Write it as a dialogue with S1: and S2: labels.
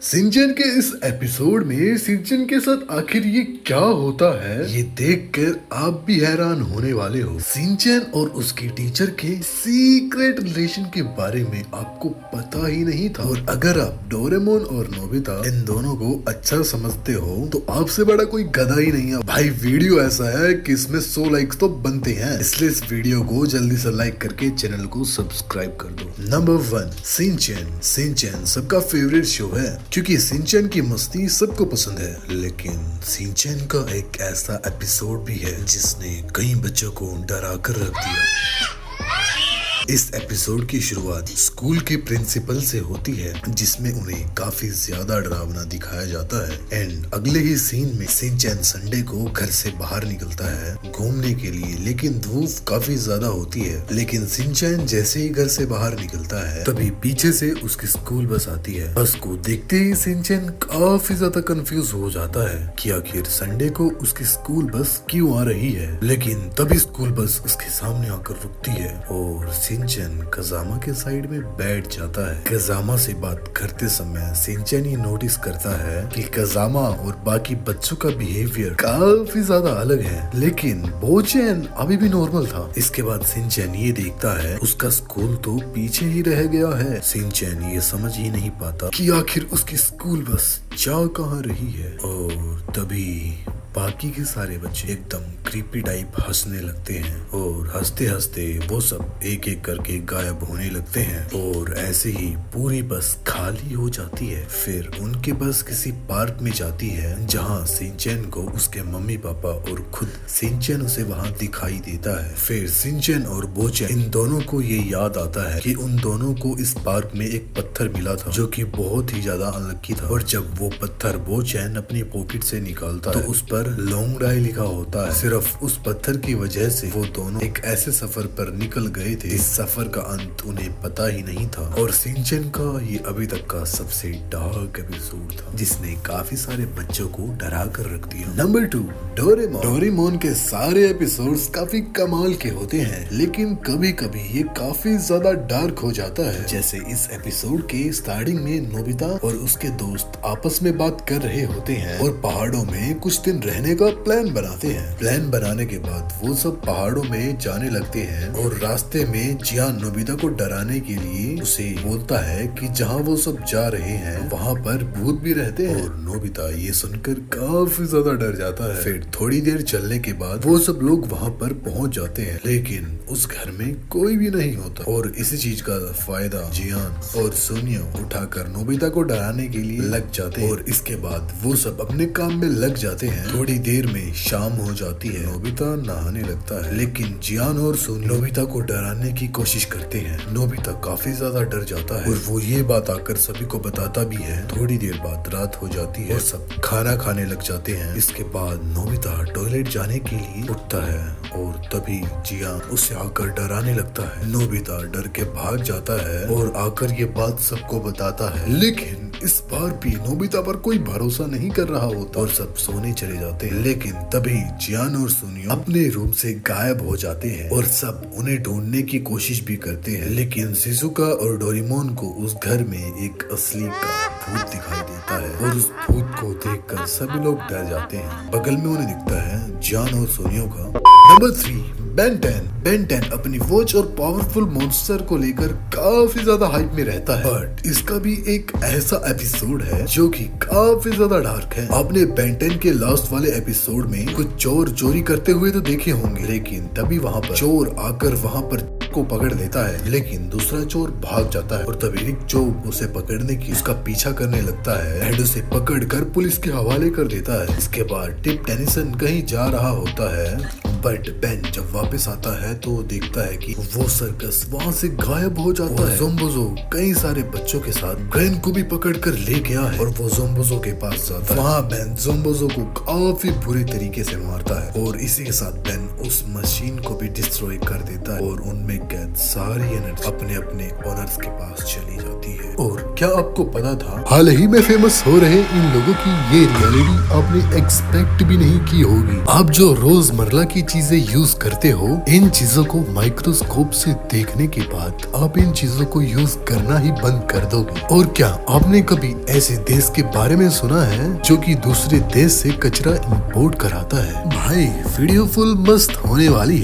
S1: सिंचन के इस एपिसोड में सिंचन के साथ आखिर ये क्या होता है, ये देखकर आप भी हैरान होने वाले हो। सिंचन और उसकी टीचर के सीक्रेट रिलेशन के बारे में आपको पता ही नहीं था। और अगर आप डोरेमोन और नोबिता इन दोनों को अच्छा समझते हो तो आपसे बड़ा कोई गधा ही नहीं है भाई। वीडियो ऐसा है कि इसमें 100 लाइक्स तो बनते हैं, इसलिए इस वीडियो को जल्दी से लाइक करके चैनल को सब्सक्राइब कर दो। नंबर 1, सिंचन। सिंचन सबका फेवरेट शो है क्योंकि सिंचन की मस्ती सबको पसंद है। लेकिन सिंचन का एक ऐसा एपिसोड भी है जिसने कई बच्चों को डरा कर रख दिया। इस एपिसोड की शुरुआत स्कूल के प्रिंसिपल से होती है, जिसमें उन्हें काफी ज्यादा डरावना दिखाया जाता है। एंड अगले ही सीन में सिंचन संडे को घर से बाहर निकलता है घूमने के लिए, लेकिन धूप काफी ज्यादा होती है। लेकिन सिंचन जैसे ही घर से बाहर निकलता है तभी पीछे से उसकी स्कूल बस आती है। बस को देखते ही सिंचन काफी ज्यादा कंफ्यूज हो जाता है कि आखिर संडे को उसकी स्कूल बस क्यों आ रही है। लेकिन तभी स्कूल बस उसके सामने आकर रुकती है और सिंचन कजामा के साइड में बैठ जाता है। कजामा से बात करते समय सिंचन ये नोटिस करता है कि कजामा और बाकी बच्चों का बिहेवियर काफी ज्यादा अलग है, लेकिन बोचेन अभी भी नॉर्मल था। इसके बाद सिंचन ये देखता है उसका स्कूल तो पीछे ही रह गया है। सिंचन ये समझ ही नहीं पाता कि आखिर उसकी स्कूल बस जा कहाँ रही है। और तभी बाकी के सारे बच्चे एकदम क्रीपी टाइप हंसने लगते हैं और हंसते हंसते वो सब एक एक करके गायब होने लगते हैं और ऐसे ही पूरी बस खाली हो जाती है। फिर उनकी बस किसी पार्क में जाती है जहाँ सिंचन को उसके मम्मी पापा और खुद सिंचन उसे वहाँ दिखाई देता है। फिर सिंचन और बोचेन इन दोनों को ये याद आता है कि उन दोनों को इस पार्क में एक पत्थर मिला था जो कि बहुत ही ज्यादा अनलकी था। और जब वो पत्थर बोचेन अपनी पॉकेट से निकालता तो उस पर लॉन्ग डाई लिखा होता है। सिर्फ उस पत्थर की वजह से वो दोनों एक ऐसे सफर पर निकल गए थे, इस सफर का अंत उन्हें पता ही नहीं था। और सिंचन का ये अभी तक का सबसे डार्क एपिसोड था जिसने काफी सारे बच्चों को डरा कर रख दिया। Number 2, Doraemon. डोरेमोन के सारे एपिसोड्स काफी कमाल के होते हैं, लेकिन कभी कभी ये काफी ज्यादा डार्क हो जाता है। जैसे इस एपिसोड के स्टार्टिंग में नोबिता और उसके दोस्त आपस में बात कर रहे होते हैं और पहाड़ों में कुछ दिन रहने का प्लान बनाते हैं। प्लान बनाने के बाद वो सब पहाड़ों में जाने लगते हैं और रास्ते में जियान नोबिता को डराने के लिए उसे बोलता है कि जहाँ वो सब जा रहे हैं वहाँ पर भूत भी रहते हैं। और नोबिता ये सुनकर काफी ज्यादा डर जाता है। फिर थोड़ी देर चलने के बाद वो सब लोग वहाँ पर पहुँच जाते हैं, लेकिन उस घर में कोई भी नहीं होता। और इसी चीज का फायदा जियान और सोनिया उठाकर नोबिता को डराने के लिए लग जाते हैं। और इसके बाद वो सब अपने काम में लग जाते हैं। थोड़ी देर में शाम हो जाती है। नोबिता नहाने लगता है, लेकिन जियान और सोनिया नोबिता को डराने की कोशिश करते हैं। नोबिता काफी ज्यादा डर जाता है और वो ये बात आकर सभी को बताता भी है। थोड़ी देर बाद रात हो जाती है और सब खाना खाने लग जाते हैं। इसके बाद नोबिता टॉयलेट जाने के लिए उठता है और तभी जियान उसे आकर डराने लगता है। नोबिता डर के भाग जाता है और आकर ये बात सबको बताता है, लेकिन इस बार भी नोबिता पर कोई भरोसा नहीं कर रहा होता और सब सोने चले जाते हैं। लेकिन तभी जियान और सोनिया अपने रूम से गायब हो जाते हैं और सब उन्हें ढूंढने की कोशिश भी करते हैं। लेकिन शिजुका और डोरेमोन को उस घर में एक असली का भूत दिखाई देता है और उस भूत को देखकर सभी लोग डर जाते हैं। बगल में उन्हें दिखता है जियान और सोनिया का। Number 3, Ben 10। बेन 10 अपनी वॉच और पावरफुल मॉन्स्टर को लेकर काफी ज्यादा हाइप में रहता है, बट इसका भी एक ऐसा एपिसोड है जो कि काफी ज्यादा डार्क है। आपने बेन 10 के लास्ट वाले एपिसोड में कुछ चोर चोरी करते हुए तो देखे होंगे, लेकिन तभी वहाँ पर चोर आकर वहाँ पर को पकड़ लेता है, लेकिन दूसरा चोर भाग जाता है और तभी रिक जो उसे पकड़ने की उसका पीछा करने लगता है एंड उसे पकड़कर पुलिस के हवाले कर देता है। इसके बाद टिप टेनिसन कहीं जा रहा होता है, बट बेन जब वापस आता है तो देखता है कि वो सर्कस वहाँ से गायब हो जाता है। ज़ोम्बोज़ो कई सारे बच्चों के साथ बेन को भी पकड़ कर ले गया है और वो ज़ोम्बोज़ो के पास जाता है। वहाँ बेन ज़ोम्बोज़ो को काफी बुरे तरीके से मारता है और इसी के साथ बेन उस मशीन को भी डिस्ट्रॉय कर देता है और उनमें कैद सारी एनर्जी अपने अपने ओनर्स के पास चली जाती है। और क्या आपको पता था हाल ही में फेमस हो रहे इन लोगों की ये रियलिटी आपने एक्सपेक्ट भी नहीं की होगी। आप जो रोजमर्रा की चीजें यूज करते हो, इन चीजों को माइक्रोस्कोप से देखने के बाद आप इन चीजों को यूज करना ही बंद कर दोगे। और क्या आपने कभी ऐसे देश के बारे में सुना है जो कि दूसरे देश से कचरा इंपोर्ट कराता है? भाई वीडियो फुल मस्त होने वाली है।